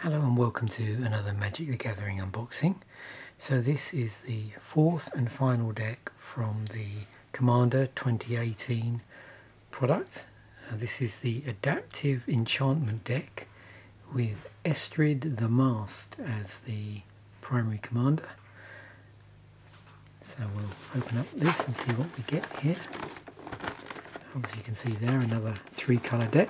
Hello and welcome to another Magic the Gathering unboxing. So this is the fourth and final deck from the Commander 2018 product. This is the Adaptive Enchantment deck with Estrid the Mast as the primary commander. So we'll open up this and see what we get here. As you can see there, another 3-colour deck.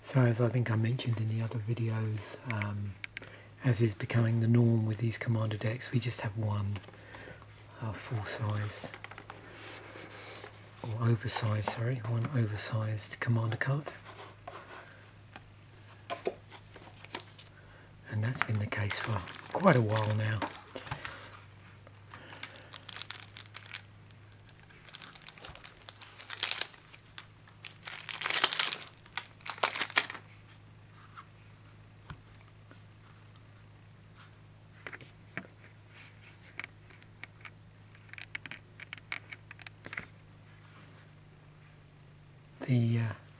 So as I think I mentioned in the other videos, as is becoming the norm with these commander decks, we just have one full-sized, or oversized, sorry, one oversized commander card. And that's been the case for quite a while now.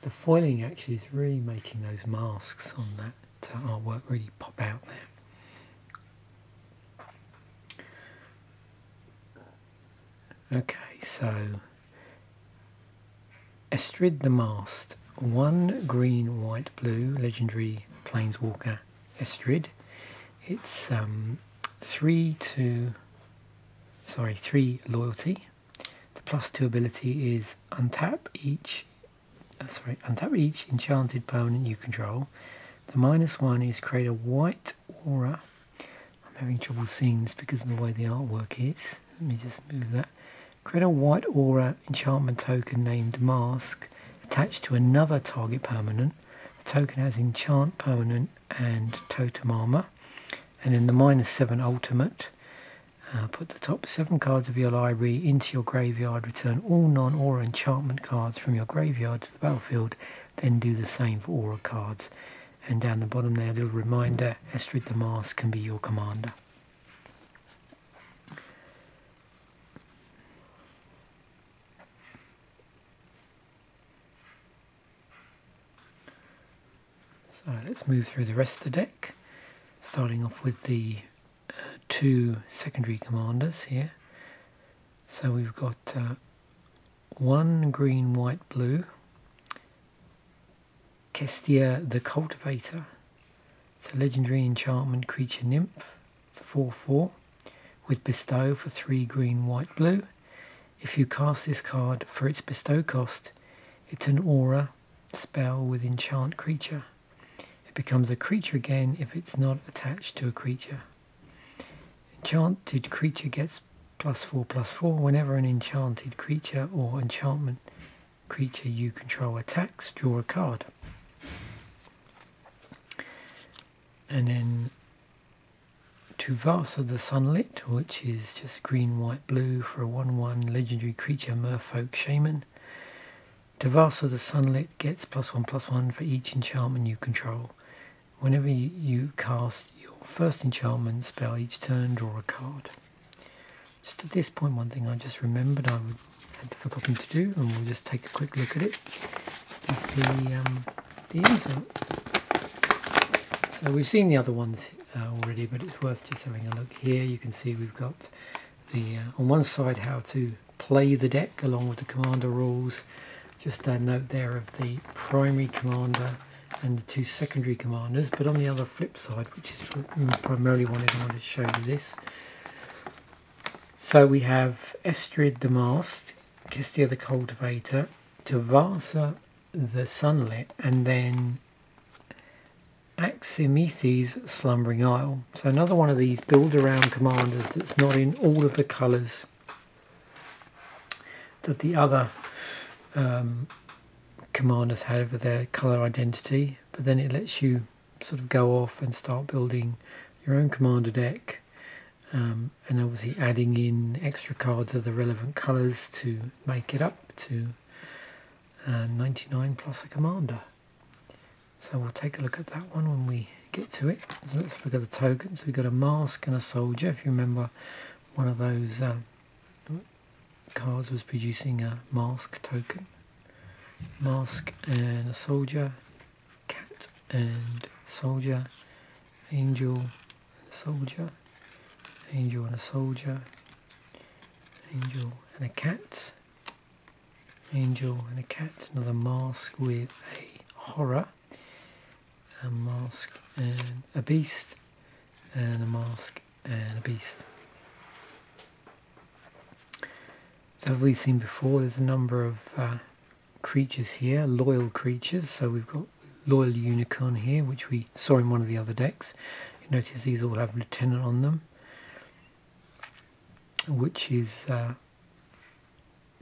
The foiling actually is really making those masks on that artwork really pop out there. Okay, so Estrid the Mast, 1 green, white, blue, legendary planeswalker Estrid. It's 3 loyalty. The +2 ability is untap each enchanted permanent you control. The -1 is create a white aura. I'm having trouble seeing this because of the way the artwork is. Let me just move that. Create a white aura enchantment token named Mask attached to another target permanent. The token has enchant permanent and totem armor. And then the -7 ultimate. Put the top 7 cards of your library into your graveyard. Return all non-aura enchantment cards from your graveyard to the battlefield. Then do the same for aura cards. And down the bottom there, a little reminder, Estrid the Mast can be your commander. So let's move through the rest of the deck. Starting off with the 2 secondary commanders here. So we've got 1 green, white, blue. Kestia the Cultivator. It's a legendary enchantment creature nymph. It's a 4/4 with bestow for 3 green, white, blue. If you cast this card for its bestow cost, it's an aura spell with enchant creature. It becomes a creature again if it's not attached to a creature. Enchanted creature gets +4/+4 whenever an enchanted creature or enchantment creature you control attacks. Draw a card. And then Tuvasa the Sunlit, which is just green, white, blue for a 1/1 legendary creature merfolk shaman. Tuvasa the Sunlit gets +1/+1 for each enchantment you control. Whenever you cast your first enchantment spell each turn, draw a card. Just at this point, one thing I just remembered had forgotten to do, and we'll just take a quick look at it, is the insert. So we've seen the other ones already, but it's worth just having a look here. You can see we've got the on one side how to play the deck along with the commander rules. Just a note there of the primary commander and the 2 secondary commanders, but on the other flip side, which is primarily why I wanted to show you this. So we have Estrid the Mast, Kestia the Cultivator, Tuvasa the Sunlit, and then Aximeth's Slumbering Isle. So another one of these build-around commanders that's not in all of the colours that the other commanders have with their colour identity, but then it lets you sort of go off and start building your own commander deck, and obviously adding in extra cards of the relevant colours to make it up to and 99 plus a commander. So we'll take a look at that one when we get to it. So let's look at the tokens. We've got a mask and a soldier. If you remember, one of those cards was producing a mask token. Mask and a soldier, cat and soldier, angel and a soldier, angel and a soldier, angel and a cat, angel and a cat, another mask with a horror, a mask and a beast, and a mask and a beast. So as we've seen before, there's a number of creatures here, loyal creatures. So we've got Loyal Unicorn here, which we saw in one of the other decks. You notice these all have Lieutenant on them, which is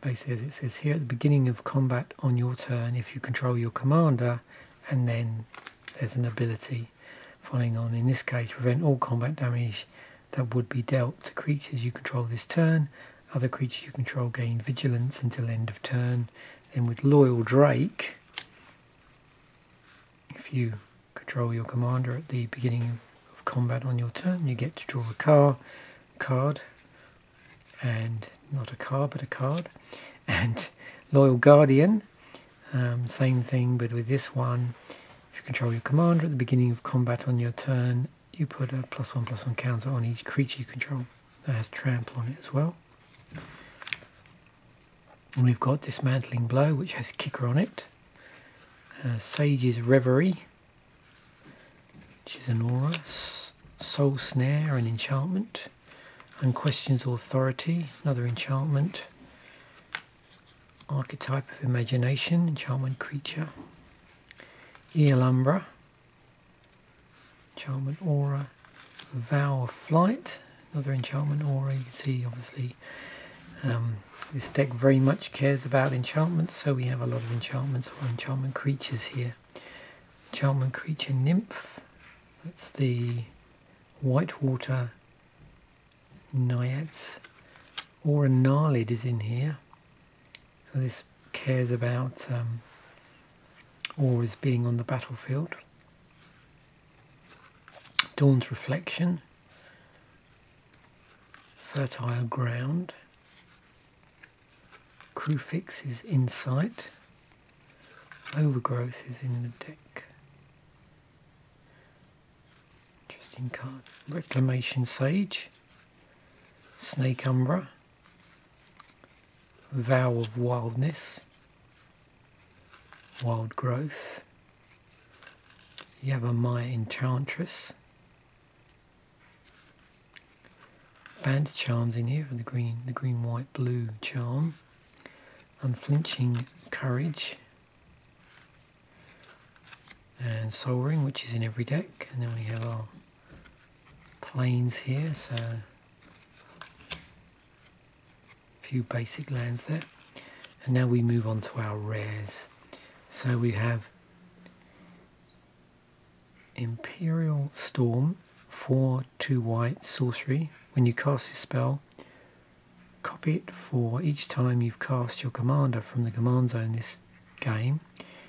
basically, as it says here, at the beginning of combat on your turn, if you control your commander, and then there's an ability following on. In this case, prevent all combat damage that would be dealt to creatures you control this turn. Other creatures you control gain vigilance until end of turn. Then with Loyal Drake, if you control your commander at the beginning of combat on your turn, you get to draw a card, and not a card but a card. And Loyal Guardian, same thing, but with this one, if you control your commander at the beginning of combat on your turn, you put a +1/+1 counter on each creature you control. That has trample on it as well. And we've got Dismantling Blow, which has Kicker on it. Sage's Reverie, which is an aura. Soul Snare, an enchantment. Unquestioned Authority, another enchantment. Archetype of Imagination, enchantment creature. Eolumbra, enchantment aura. Vow of Flight, another enchantment aura. You can see, obviously, this deck very much cares about enchantments, so we have a lot of enchantments or enchantment creatures here. Enchantment creature Nymph, that's the Whitewater Naiads. Aura Nalid is in here, so this cares about auras being on the battlefield. Dawn's Reflection, Fertile Ground. Crufix is Insight. Overgrowth is in the deck. Interesting card. Reclamation Sage. Snake Umbra. Vow of Wildness. Wild Growth. Yavamaya Enchantress. Band charms in here for the green, white, blue charm. Unflinching Courage, and Soul Ring, which is in every deck. And then we have our planes here, so a few basic lands there. And now we move on to our rares. So we have Imperial Storm, 4/2 white sorcery. When you cast this spell, copy it for each time you've cast your commander from the command zone this game.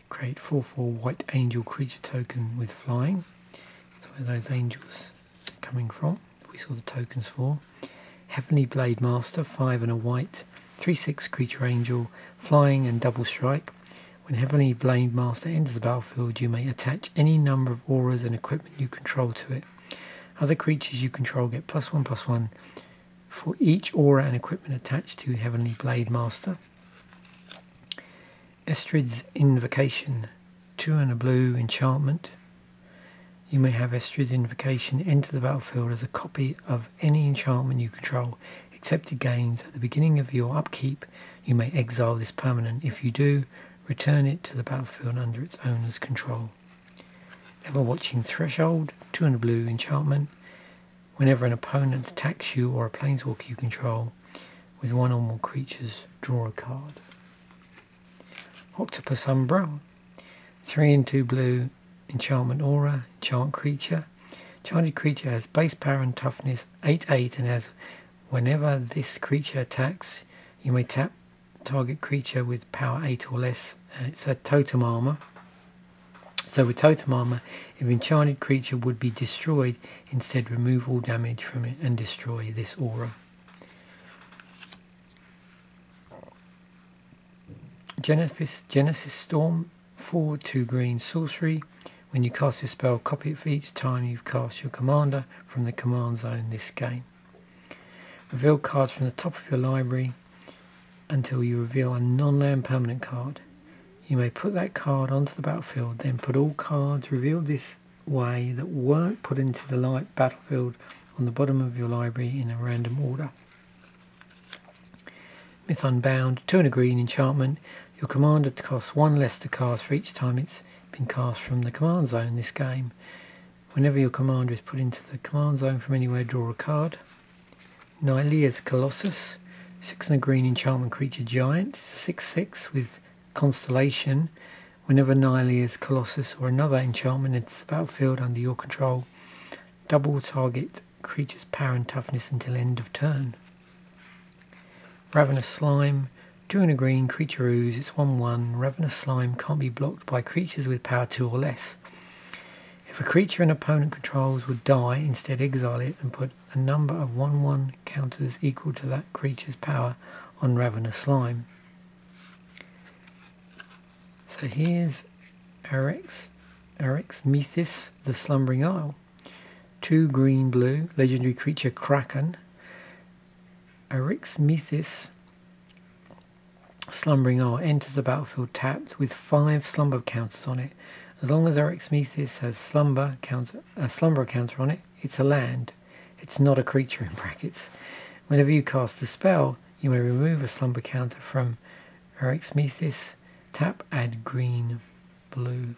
Create 4/4 white angel creature token with flying. That's where those angels are coming from. We saw the tokens for. Heavenly Blade Master, 5 and a white, 3/6 creature angel, flying and double strike. When Heavenly Blade Master enters the battlefield, you may attach any number of auras and equipment you control to it. Other creatures you control get +1/+1 for each aura and equipment attached to Heavenly Blade Master. Estrid's Invocation, 2 and a blue enchantment. You may have Estrid's Invocation enter the battlefield as a copy of any enchantment you control, except it gains at the beginning of your upkeep. You may exile this permanent. If you do, return it to the battlefield under its owner's control. Everwatching Threshold, 2 and a blue enchantment. Whenever an opponent attacks you or a planeswalker you control with one or more creatures, draw a card. Octopus Umbra, 3 and 2 blue enchantment aura, enchant creature. Enchanted creature has base power and toughness 8/8 and has, whenever this creature attacks, you may tap target creature with power 8 or less. It's a totem armor. So with totem armor, if enchanted creature would be destroyed, instead remove all damage from it and destroy this aura. Genesis Storm, 4/2 green sorcery. When you cast a spell, copy it for each time you've cast your commander from the command zone this game. Reveal cards from the top of your library until you reveal a non-land permanent card. You may put that card onto the battlefield, then put all cards revealed this way that weren't put into the battlefield on the bottom of your library in a random order. Myth Unbound, 2 and a green enchantment. Your commander costs 1 less to cast for each time it's been cast from the command zone this game. Whenever your commander is put into the command zone from anywhere, draw a card. Nylea's Colossus, 6 and a green enchantment creature giant. It's a 6/6 with Constellation. Whenever Nylea's Colossus or another enchantment enters the battlefield under your control, double target creature's power and toughness until end of turn. Ravenous Slime, 2 and a green creature ooze. It's 1/1. Ravenous Slime can't be blocked by creatures with power 2 or less. If a creature an opponent controls would die, instead exile it and put a number of 1/1 counters equal to that creature's power on Ravenous Slime. So here's Erexmethys, the Slumbering Isle. 2 green blue, legendary creature Kraken. Erexmethys, Slumbering Isle, enters the battlefield tapped with 5 slumber counters on it. As long as Erexmethys has a slumber counter on it, it's a land. It's not a creature in brackets. Whenever you cast a spell, you may remove a slumber counter from Erexmethys. Tap, add green, blue.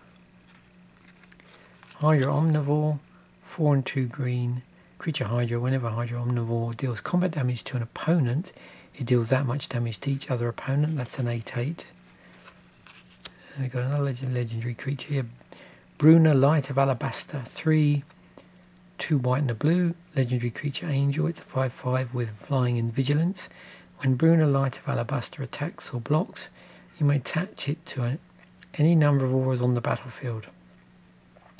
Hydra Omnivore, 4 and 2 green. Creature Hydra, whenever Hydra Omnivore deals combat damage to an opponent, it deals that much damage to each other opponent. That's an 8/8. And we've got another legendary creature here. Bruna, Light of Alabaster, 3, 2 white and a blue. Legendary creature Angel. It's a 5/5 with flying and vigilance. When Bruna, Light of Alabaster attacks or blocks, you may attach it to any number of auras on the battlefield.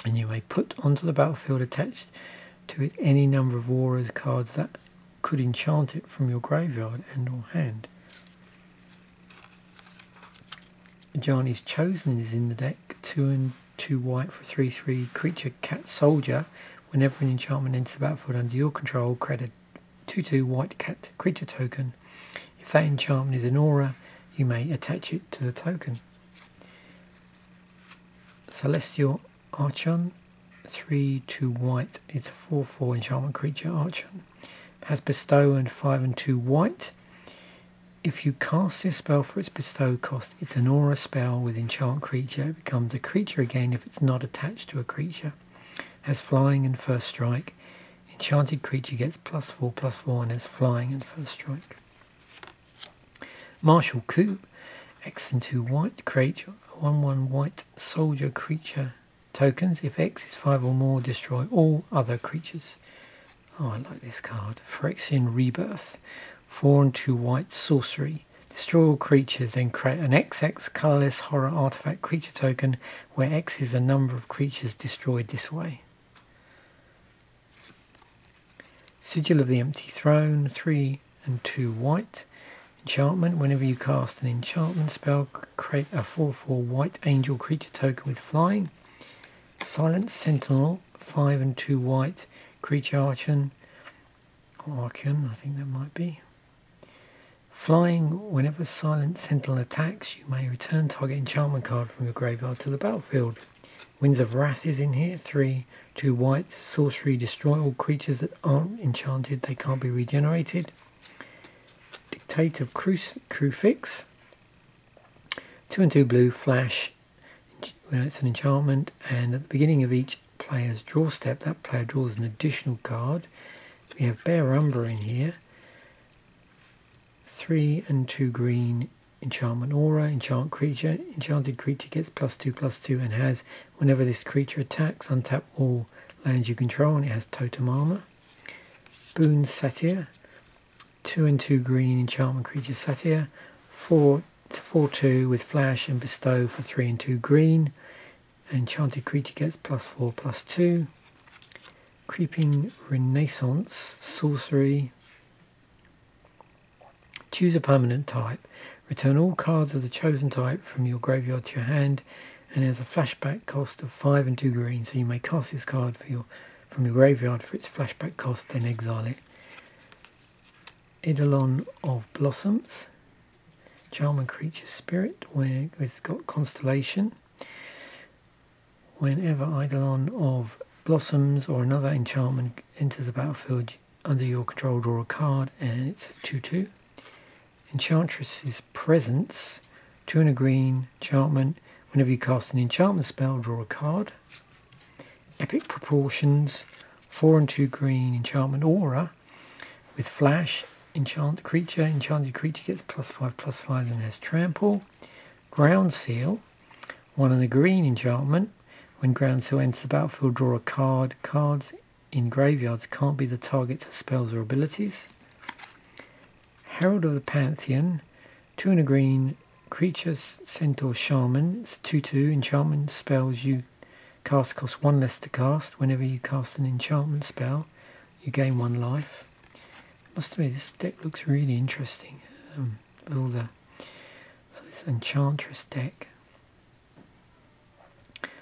And you may put onto the battlefield attached to it any number of auras cards that could enchant it from your graveyard and or hand. Ajani's Chosen is in the deck. 2 and 2 white for 3/3 creature Cat Soldier. Whenever an enchantment enters the battlefield under your control, create a 2/2 white cat creature token. If that enchantment is an aura, you may attach it to the token. Celestial Archon, 3/2 white. It's a 4/4 enchantment creature Archon. Has Bestow and 5 and 2 white. If you cast this spell for its Bestow cost, it's an aura spell with enchant creature. It becomes a creature again if it's not attached to a creature. Has flying and first strike. Enchanted creature gets +4/+4 and has flying and first strike. Martial Coup, X and 2 white, create 1/1 white soldier creature tokens. If X is 5 or more, destroy all other creatures. Oh, I like this card. Phyrexian Rebirth, 4 and 2 white sorcery. Destroy all creatures, then create an XX colourless horror artifact creature token where X is the number of creatures destroyed this way. Sigil of the Empty Throne, 3 and 2 white. Enchantment, whenever you cast an enchantment spell, create a 4/4 white angel creature token with flying. Silent Sentinel, 5 and 2 white, creature Archon, I think that might be. Flying, whenever Silent Sentinel attacks, you may return target enchantment card from your graveyard to the battlefield. Winds of Wrath is in here, 3, 2 white, sorcery, destroy all creatures that aren't enchanted, they can't be regenerated. Dictate of Crucifix, 2 and 2 blue, flash, it's an enchantment, and at the beginning of each player's draw step, that player draws an additional card. We have Bear Umber in here, 3 and 2 green, enchantment aura, enchant creature. Enchanted creature gets +2/+2 and has, whenever this creature attacks, untap all lands you control, and it has totem armor. Boon Satyr, 2 and 2 green, enchantment creature Satyr, 4/2 with flash and bestow for 3 and 2 green. Enchanted creature gets +4/+2. Creeping Renaissance, sorcery. Choose a permanent type. Return all cards of the chosen type from your graveyard to your hand, and it has a flashback cost of 5 and 2 green. So you may cast this card from your graveyard for its flashback cost, then exile it. Eidolon of Blossoms. Enchantment creature spirit, where it's got constellation. Whenever Eidolon of Blossoms or another enchantment enters the battlefield under your control, draw a card, and it's a 2/2. Enchantress's Presence, 2 and a green enchantment. Whenever you cast an enchantment spell, draw a card. Epic Proportions, 4 and 2 green enchantment aura with flash. Enchanted creature gets +5/+5 and has trample. Ground Seal, 1 and a green enchantment. When Ground Seal enters the battlefield, draw a card. Cards in graveyards can't be the targets of spells or abilities. Herald of the Pantheon, 2 and a green creatures, centaur shaman. It's 2/2. Enchantment spells you cast cost 1 less to cast. Whenever you cast an enchantment spell, you gain 1 life. Must admit, this deck looks really interesting. With all this Enchantress deck.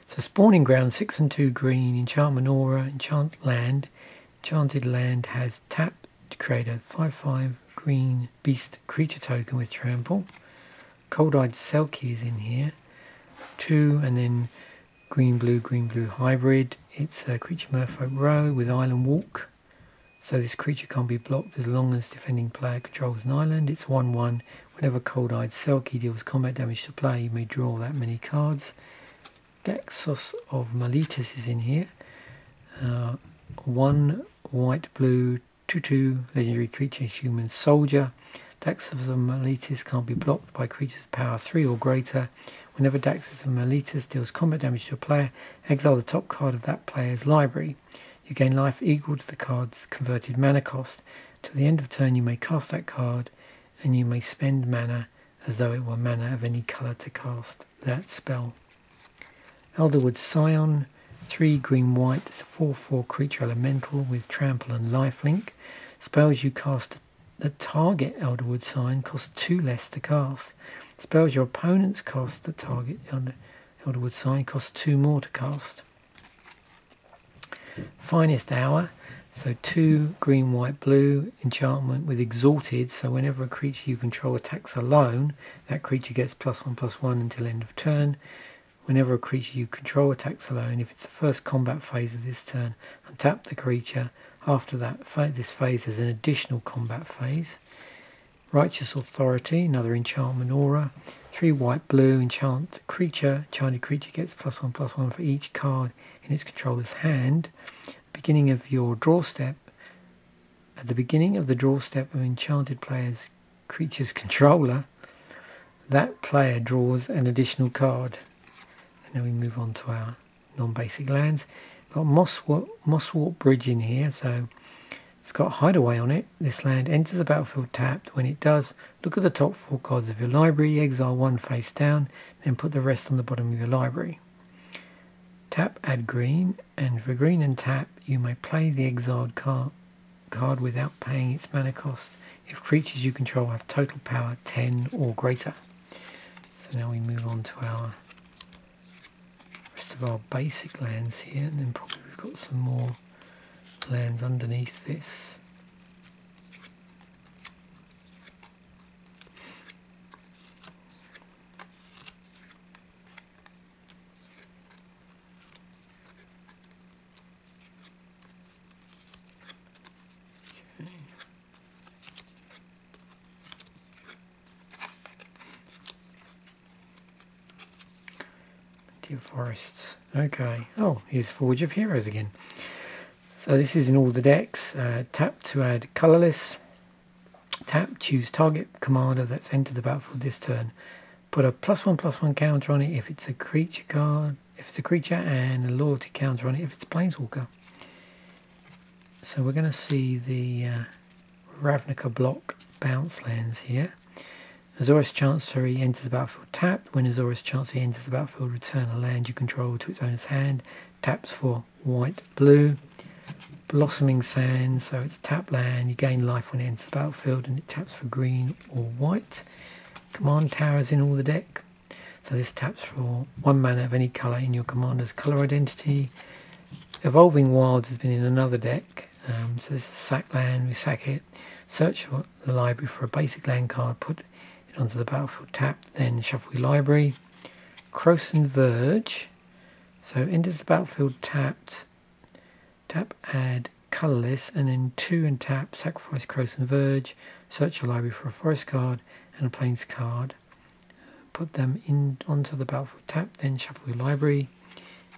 So Spawning Ground, 6 and 2 green, enchantment aura, enchant land. Enchanted land has tap to create a 5/5 green beast creature token with trample. Cold-Eyed Selkie is in here. 2 and then green blue hybrid. It's a creature merfolk row with island walk. So this creature can't be blocked as long as defending player controls an island. It's 1/1. Whenever Cold-Eyed Selkie deals combat damage to player, you may draw that many cards. Daxos of Miletus is in here. 1 white-blue 2/2 legendary creature, human soldier. Daxos of Miletus can't be blocked by creatures of power 3 or greater. Whenever Daxos of Miletus deals combat damage to a player, exile the top card of that player's library. You gain life equal to the card's converted mana cost. Till the end of turn, you may cast that card, and you may spend mana as though it were mana of any colour to cast that spell. Elderwood Scion, 3 green-white, it's a 4/4 creature elemental with trample and lifelink. Spells you cast that target Elderwood Scion cost 2 less to cast. Spells your opponents cast that target Elderwood Scion cost 2 more to cast. Finest Hour, so 2 green, white, blue, enchantment with Exalted, so whenever a creature you control attacks alone, that creature gets +1/+1 until end of turn. Whenever a creature you control attacks alone, if it's the first combat phase of this turn, untap the creature. After that, this phase is an additional combat phase. Righteous Authority, another enchantment aura. 3 white, blue, enchanted creature gets +1/+1 for each card in its controller's hand. Beginning of your draw step. At the beginning of the draw step of enchanted player's creature's controller, that player draws an additional card. And then we move on to our non-basic lands. Got Mosswort Bridge in here, so it's got Hideaway on it. This land enters the battlefield tapped. When it does, look at the top 4 cards of your library, exile 1 face down, then put the rest on the bottom of your library. Tap, add green, and for green and tap, you may play the exiled card without paying its mana cost if creatures you control have total power 10 or greater. So now we move on to our rest of our basic lands here, and then probably we've got some more lands underneath this. Forests. Okay. Oh, here's Forge of Heroes again. So this is in all the decks. Tap to add colourless. Tap, choose target commander that's entered the battlefield this turn. Put a +1/+1 counter on it if it's a creature card, if it's a creature, and a loyalty counter on it if it's a planeswalker. So we're going to see the Ravnica block bounce lands here. Azorius Chancery enters the battlefield tapped. When Azorius Chancery enters the battlefield, return a land you control to its owner's hand. Taps for white, blue. Blossoming Sands, so it's tap land. You gain life when it enters the battlefield, and it taps for green or white. Command Towers in all the deck. So this taps for 1 mana of any colour in your commander's colour identity. Evolving Wilds has been in another deck. So this is sack land, we sack it. Search the library for a basic land card, put it onto the battlefield tapped, then shuffle your library. Croson Verge. So enters the battlefield tapped. Tap, add colourless, and then 2 and tap, sacrifice Croson Verge, search your library for a forest card and a plains card. Put them in onto the battlefield tap, then shuffle your library.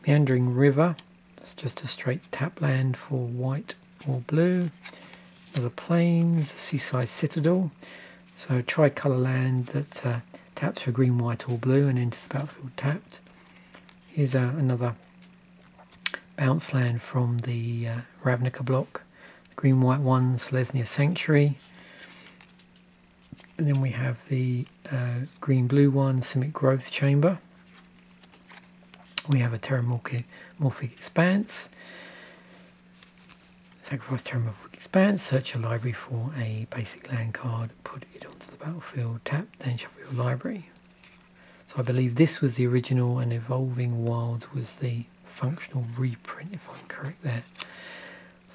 Meandering River, that's just a straight tap land for white or blue. Another plains, Seaside Citadel, so tricolour land that taps for green, white or blue and enters the battlefield tapped. Here's another bounce land from the Ravnica block. The green white one, Selesnya Sanctuary. And then we have the green blue one, Simic Growth Chamber. We have a Terramorphic Expanse. Sacrifice Terramorphic Expanse, search your library for a basic land card, put it onto the battlefield, tap, then shuffle your library. So I believe this was the original and Evolving Wilds was the functional reprint, if I'm correct there.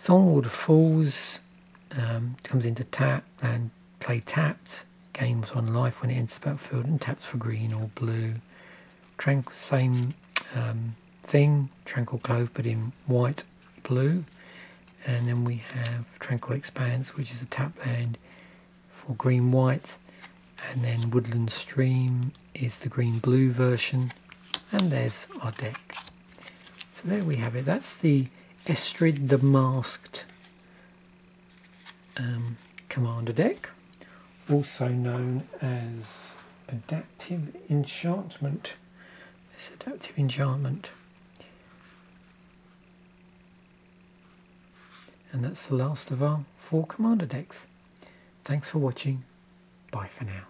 Thornwood Falls comes into tap and play tapped, gains 1 life when it enters the battlefield and taps for green or blue. Same thing, Tranquil Clove, but in white, blue. And then we have Tranquil Expanse, which is a tap land for green, white. And then Woodland Stream is the green, blue version. And there's our deck. So there we have it. That's the Estrid the Masked commander deck, also known as Adaptive Enchantment. This Adaptive Enchantment. And that's the last of our 4 commander decks. Thanks for watching. Bye for now.